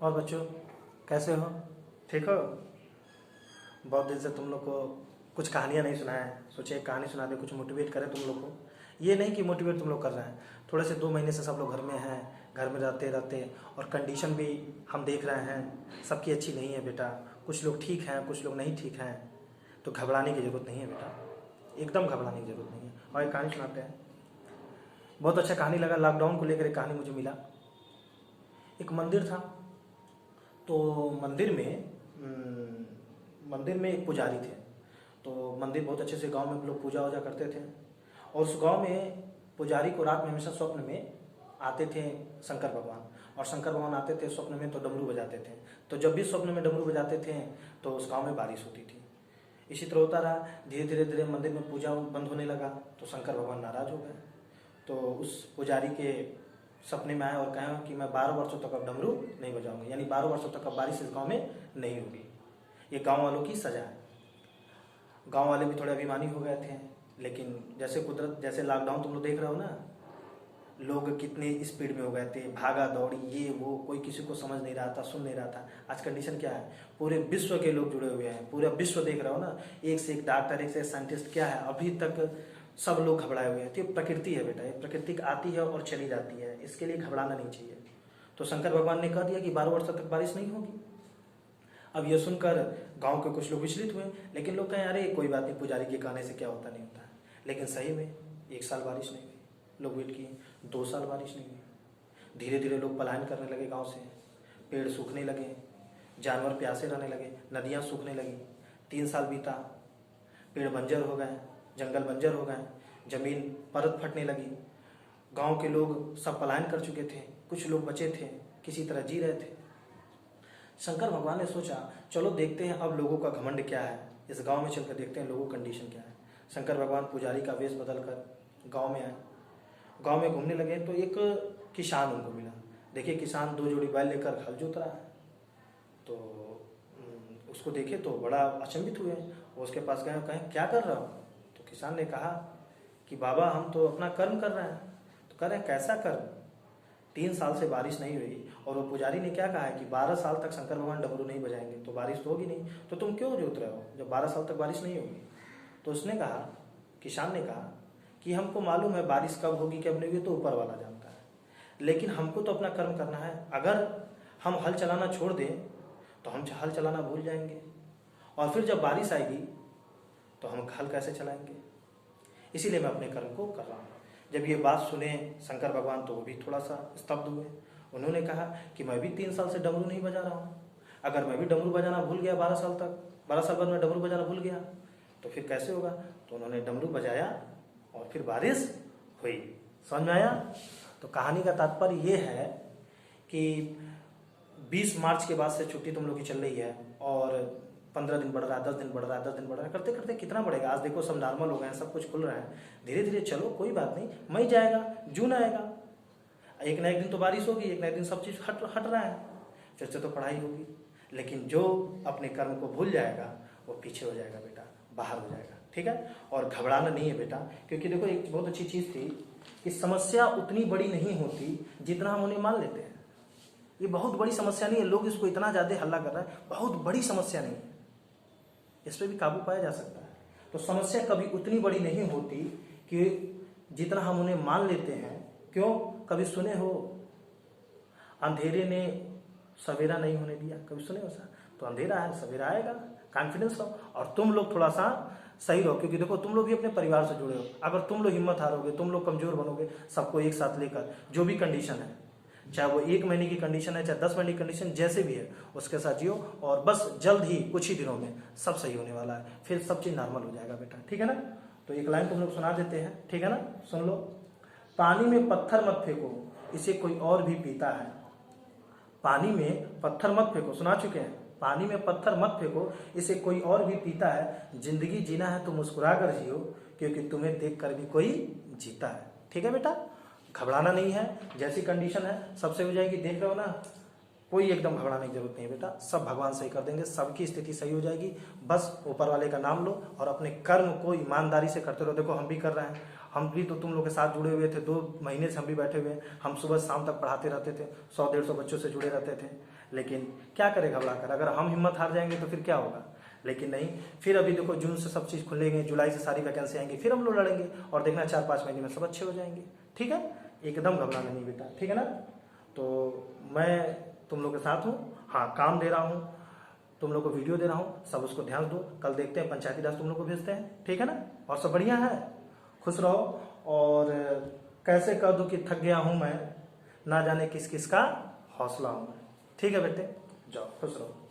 और बच्चों, कैसे हो? ठीक हो? बहुत दिन से तुम लोग को कुछ कहानियाँ नहीं सुनाया, सोचे एक कहानी सुना दे, कुछ मोटिवेट करें तुम लोग को। ये नहीं कि मोटिवेट तुम लोग कर रहे हैं, थोड़े से 2 महीने से सब लोग घर में हैं, घर में रहते रहते, और कंडीशन भी हम देख रहे हैं सबकी अच्छी नहीं है बेटा। कुछ लोग ठीक हैं, कुछ लोग नहीं ठीक हैं, तो घबराने की ज़रूरत नहीं है बेटा, एकदम घबराने की ज़रूरत नहीं है। और एक कहानी सुनाते हैं, बहुत अच्छा कहानी लगा, लॉकडाउन को लेकर एक कहानी मुझे मिला। एक मंदिर था, तो मंदिर में एक पुजारी थे। तो मंदिर बहुत अच्छे से, गांव में लोग पूजा वूजा करते थे, और उस गांव में पुजारी को रात में हमेशा स्वप्न में आते थे शंकर भगवान, और शंकर भगवान आते थे स्वप्न में तो डमरू बजाते थे। तो जब भी स्वप्न में डमरू बजाते थे तो उस गांव में बारिश होती थी। इसी तरह होता रहा, धीरे धीरे धीरे मंदिर में पूजा बंद होने लगा, तो शंकर भगवान नाराज हो गए। तो उस पुजारी के सपने में आए और कहें कि मैं 12 वर्षों तक अब डमरू नहीं बजाऊंगा, यानी 12 वर्षों तक अब बारिश इस गांव में नहीं होगी। ये गांव वालों की सजा है। गांव वाले भी थोड़े अभिमानी हो गए थे, लेकिन जैसे कुदरत, जैसे लॉकडाउन तुम लोग देख रहे हो ना, लोग कितने स्पीड में हो गए थे, भागा दौड़ी, ये वो, कोई किसी को समझ नहीं रहा था, सुन नहीं रहा था। आज कंडीशन क्या है, पूरे विश्व के लोग जुड़े हुए हैं, पूरा विश्व देख रहा हो ना, एक से एक डॉक्टर, एक से एक साइंटिस्ट, क्या है अभी तक सब लोग घबराए हुए हैं। तो ये प्रकृति है बेटा, ये प्रकृति आती है और चली जाती है, इसके लिए घबराना नहीं चाहिए। तो शंकर भगवान ने कह दिया कि 12 वर्ष तक बारिश नहीं होगी। अब यह सुनकर गांव के कुछ लोग विचलित हुए, लेकिन लोग कहें अरे कोई बात नहीं, पुजारी के कहने से क्या होता नहीं होता है। लेकिन सही में 1 साल बारिश नहीं हुई, लोग वेट किए, 2 साल बारिश नहीं हुई। धीरे धीरे लोग पलायन करने लगे गांव से, पेड़ सूखने लगे, जानवर प्यासे रहने लगे, नदियां सूखने लगी। 3 साल बीता, पेड़ बंजर हो गए, जंगल बंजर हो गए, जमीन परत फटने लगी। गांव के लोग सब पलायन कर चुके थे, कुछ लोग बचे थे, किसी तरह जी रहे थे। शंकर भगवान ने सोचा चलो देखते हैं अब लोगों का घमंड क्या है, इस गांव में चलकर देखते हैं लोगों की कंडीशन क्या है। शंकर भगवान पुजारी का वेश बदलकर गांव में आए। गांव में घूमने लगे तो एक किसान उनको मिला। देखिए किसान 2 जोड़ी बैल लेकर हल जोत रहा है, तो उसको देखे तो बड़ा अचंभित हुए। वो उसके पास गए, कहें क्या कर रहा हो? तो किसान ने कहा कि बाबा हम तो अपना कर्म कर रहे हैं। तो कह रहे हैं कैसा कर्म? 3 साल से बारिश नहीं हुई, और वो पुजारी ने क्या कहा है कि 12 साल तक शंकर भगवान डमरू नहीं बजाएंगे तो बारिश तो होगी नहीं, तो तुम क्यों जोत रहे हो जब 12 साल तक बारिश नहीं होगी? तो उसने कहा, किसान ने कहा कि हमको मालूम है बारिश कब होगी कब नहीं होगी तो ऊपर वाला जानता है, लेकिन हमको तो अपना कर्म करना है। अगर हम हल चलाना छोड़ दें तो हम हल चलाना भूल जाएंगे, और फिर जब बारिश आएगी तो हम हल कैसे चलाएंगे? इसीलिए मैं अपने कर्म को कर रहा हूँ। जब ये बात सुने शंकर भगवान तो वो भी थोड़ा सा स्तब्ध हुए। उन्होंने कहा कि मैं भी 3 साल से डमरू नहीं बजा रहा हूँ, अगर मैं भी डमरू बजाना भूल गया 12 साल तक, 12 साल बाद मैं डमरू बजाना भूल गया तो फिर कैसे होगा? तो उन्होंने डमरू बजाया और फिर बारिश हुई। समझ में आया? तो कहानी का तात्पर्य ये है कि 20 मार्च के बाद से छुट्टी तुम लोग की चल रही है, और 15 दिन बढ़ रहा है, 10 दिन बढ़ रहा है, 10 दिन बढ़ रहा है, करते करते कितना बढ़ेगा? आज देखो सब नॉर्मल हो गए हैं, सब कुछ खुल रहा है। धीरे धीरे चलो, कोई बात नहीं, मई जाएगा, जून आएगा, एक ना एक दिन तो बारिश होगी, एक ना एक दिन सब चीज़ हट रहा है, फिर से तो पढ़ाई होगी। लेकिन जो अपने कर्म को भूल जाएगा वो पीछे हो जाएगा बेटा, बाहर हो जाएगा। ठीक है? और घबराना नहीं है बेटा, क्योंकि देखो एक बहुत अच्छी चीज़ थी कि समस्या उतनी बड़ी नहीं होती जितना हम उन्हें मान लेते हैं। ये बहुत बड़ी समस्या नहीं है, लोग इसको इतना ज़्यादा हल्ला कर रहे हैं, बहुत बड़ी समस्या नहीं है, इस पर भी काबू पाया जा सकता है। तो समस्या कभी उतनी बड़ी नहीं होती कि जितना हम उन्हें मान लेते हैं। क्यों? कभी सुने हो अंधेरे ने सवेरा नहीं होने दिया? कभी सुने हो सर? तो अंधेरा है, सवेरा आएगा, कॉन्फिडेंस रहो। और तुम लोग थोड़ा सा सही रहो, क्योंकि देखो तुम लोग भी अपने परिवार से जुड़े हो। अगर तुम लोग हिम्मत हारोगे, तुम लोग कमजोर बनोगे, सबको एक साथ लेकर, जो भी कंडीशन है, चाहे वो 1 महीने की कंडीशन है, चाहे 10 महीने की कंडीशन, जैसे भी है उसके साथ जियो, और बस जल्द ही कुछ ही दिनों में सब सही होने वाला है, फिर सब चीज नॉर्मल हो जाएगा बेटा। ठीक है ना? तो एक लाइन तुम लोग सुना देते हैं, ठीक है ना? सुन लो। पानी में पत्थर मत फेंको, इसे कोई और भी पीता है। पानी में पत्थर मत फेंको, सुना चुके हैं, पानी में पत्थर मत फेंको, इसे कोई और भी पीता है। जिंदगी जीना है तो मुस्कुरा कर जियो, क्योंकि तुम्हें देख कर भी कोई जीता है। ठीक है बेटा? घबराना नहीं है, जैसी कंडीशन है सबसे हो जाएगी, देख रहे हो ना, कोई एकदम घबराने की जरूरत नहीं है बेटा, सब भगवान सही कर देंगे, सबकी स्थिति सही हो जाएगी। बस ऊपर वाले का नाम लो और अपने कर्म को ईमानदारी से करते रहो। देखो हम भी कर रहे हैं, हम भी तो तुम लोग के साथ जुड़े हुए थे, 2 महीने से हम भी बैठे हुए हैं। हम सुबह शाम तक पढ़ाते रहते थे, 100-150 बच्चों से जुड़े रहते थे। लेकिन क्या करें घबरा कर, अगर हम हिम्मत हार जाएंगे तो फिर क्या होगा। लेकिन नहीं, फिर अभी देखो जून से सब चीज़ खुलेंगे, जुलाई से सारी वैकेंसी आएंगी, फिर हम लोग लड़ेंगे और देखना 4-5 महीने में सब अच्छे हो जाएंगे। ठीक है, एकदम घबराना नहीं बेटा, ठीक है ना। तो मैं तुम लोग के साथ हूँ। हाँ, काम दे रहा हूँ तुम लोग को, वीडियो दे रहा हूँ, सब उसको ध्यान दो। कल देखते हैं, पंचायती राज तुम लोग को भेजते हैं, ठीक है ना। और सब बढ़िया है, खुश रहो। और कैसे कह दो कि थक गया हूँ मैं, ना जाने किस किस का हौसला हूँ मैं। ठीक है बेटे, जाओ खुश रहो।